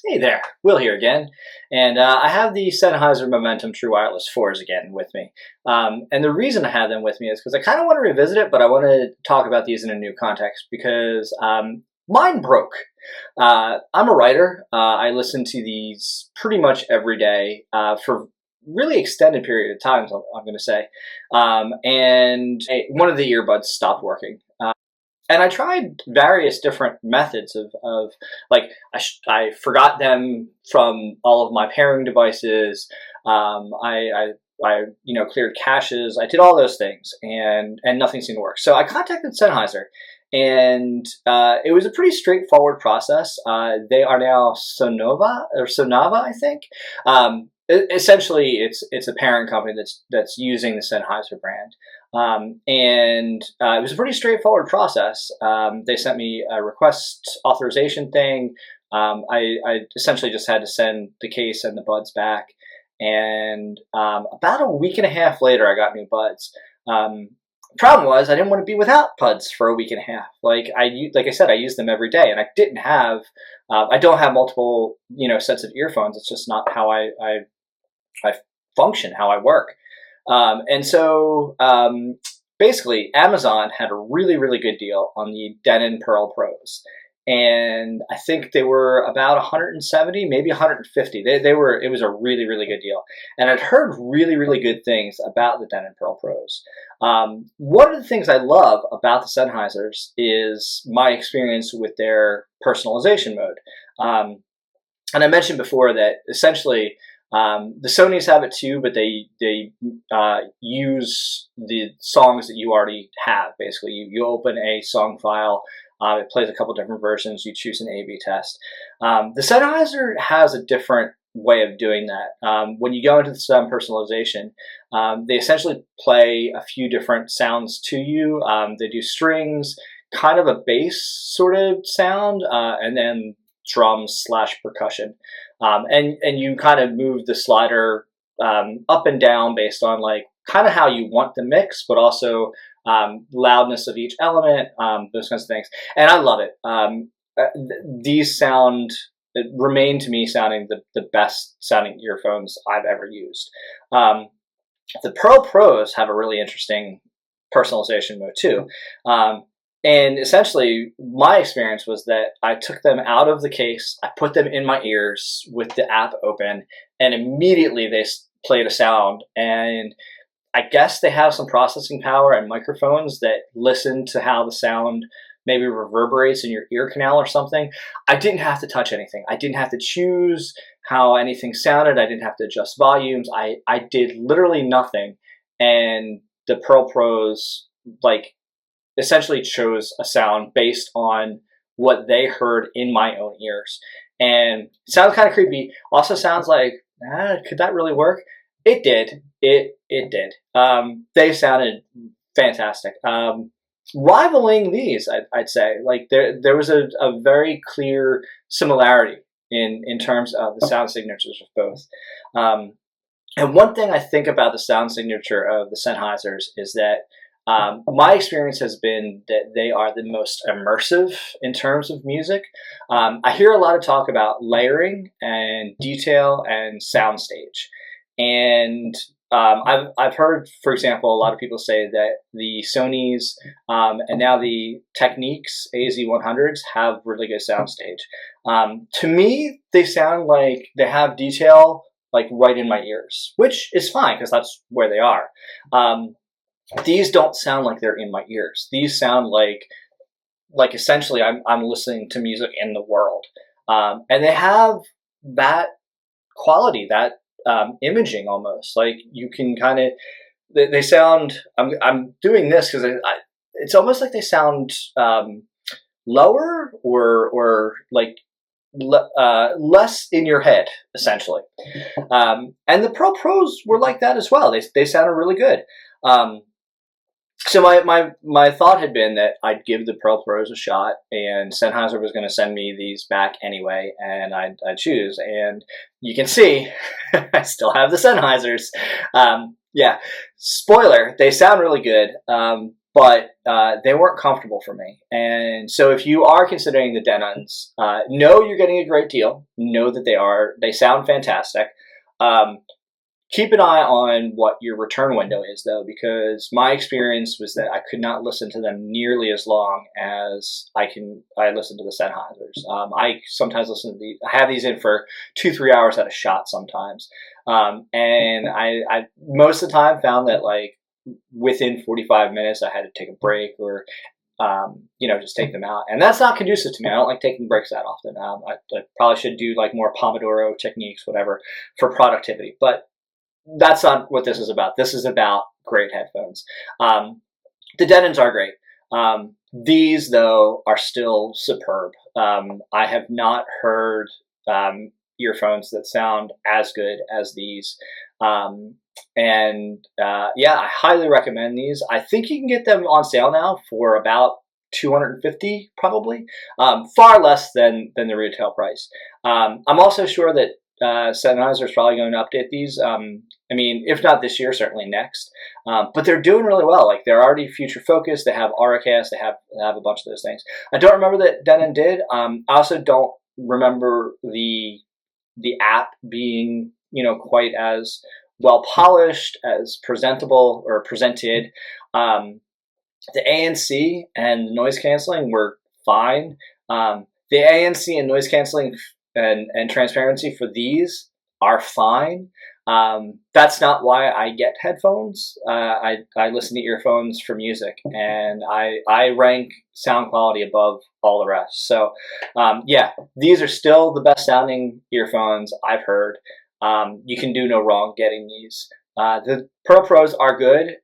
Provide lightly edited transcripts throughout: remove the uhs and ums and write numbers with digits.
Hey there, Will here again, and I have the Sennheiser Momentum True Wireless 4s again with me. And the reason I have them with me is because I kind of want to revisit it, but I want to talk about these in a new context because mine broke. I'm a writer. I listen to these pretty much every day for really extended period of time, I'm going to say. One of the earbuds stopped working. And I tried various different methods of like I forgot them from all of my pairing devices. I cleared caches. I did all those things, and nothing seemed to work. So I contacted Sennheiser, and it was a pretty straightforward process. They are now Sonava, I think. Essentially, it's a parent company that's using the Sennheiser brand. It was a pretty straightforward process. They sent me a request authorization thing. I essentially just had to send the case and the buds back. And about a week and a half later, I got new buds. Problem was, I didn't want to be without buds for a week and a half. Like I said, I use them every day, and I don't have multiple sets of earphones. It's just not how I function, how I work. Basically, Amazon had a really, really good deal on the Denon Perl Pros. And I think they were about 170, maybe 150. It was a really, really good deal. And I'd heard really, really good things about the Denon Perl Pros. One of the things I love about the Sennheisers is my experience with their personalization mode. And I mentioned before that essentially, the Sonys have it too, but they use the songs that you already have. Basically, you open a song file, it plays a couple different versions, you choose an A/B test. The Sennheiser has a different way of doing that. When you go into the sound personalization, they essentially play a few different sounds to you. They do strings, kind of a bass sort of sound, and then drums / percussion. And you kind of move the slider up and down based on like kind of how you want the mix, but also loudness of each element, those kinds of things. And I love it. These remain to me sounding the best sounding earphones I've ever used. The Perl Pros have a really interesting personalization mode too. And essentially, my experience was that I took them out of the case, I put them in my ears with the app open, and immediately they played a sound. And I guess they have some processing power and microphones that listen to how the sound maybe reverberates in your ear canal or something. I didn't have to touch anything. I didn't have to choose how anything sounded. I didn't have to adjust volumes. I did literally nothing. And the Perl Pros, essentially chose a sound based on what they heard in my own ears. And it sounds kind of creepy. Also sounds like, could that really work? It did. It did. They sounded fantastic. Rivaling these, I'd say. Like there was a very clear similarity in terms of the sound signatures of both. And one thing I think about the sound signature of the Sennheisers is that my experience has been that they are the most immersive in terms of music. I hear a lot of talk about layering and detail and soundstage. And I've heard, for example, a lot of people say that the Sonys and now the Technics AZ100s have really good soundstage. To me, they sound like they have detail like right in my ears, which is fine because that's where they are. These don't sound like they're in my ears. These sound like essentially I'm listening to music in the world. And they have that quality, that imaging almost. Like you can kind of, they sound, I'm doing this because it's almost like they sound lower or like less in your head, essentially. And the Perl Pros were like that as well. They sounded really good. So my thought had been that I'd give the Perl Pros a shot, and Sennheiser was going to send me these back anyway, and I'd choose. And you can see, I still have the Sennheisers. Yeah, spoiler, they sound really good. but they weren't comfortable for me. And so if you are considering the Denons, know you're getting a great deal. Know that they sound fantastic. Um, Keep an eye on what your return window is, though, because my experience was that I could not listen to them nearly as long as I listen to the Sennheisers. I sometimes I have these in for 2-3 hours at a shot sometimes, and I most of the time found that like within 45 minutes I had to take a break or just take them out. And that's not conducive to me. I don't like taking breaks that often. I probably should do like more Pomodoro techniques, whatever, for productivity. But that's not what this is about. This is about great headphones. The Denons are great. These, though, are still superb. I have not heard earphones that sound as good as these. I highly recommend these. I think you can get them on sale now for about $250, probably, far less than the retail price. I'm also sure that Sennheiser is probably going to update these. If not this year, certainly next. But they're doing really well. Like they're already future focused. They have Auracast. They have a bunch of those things. I don't remember that Denon did. I also don't remember the app being quite as well polished, as presentable or presented. The ANC and noise canceling were fine. The ANC and noise canceling and transparency for these are fine. That's not why I get headphones. I listen to earphones for music, and I rank sound quality above all the rest. So, these are still the best sounding earphones I've heard. You can do no wrong getting these. The Perl Pros are good.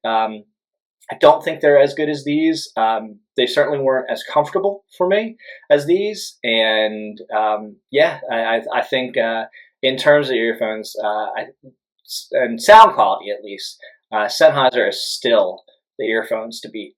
I don't think they're as good as these. They certainly weren't as comfortable for me as these. And I think in terms of earphones and sound quality, at least, Sennheiser is still the earphones to beat.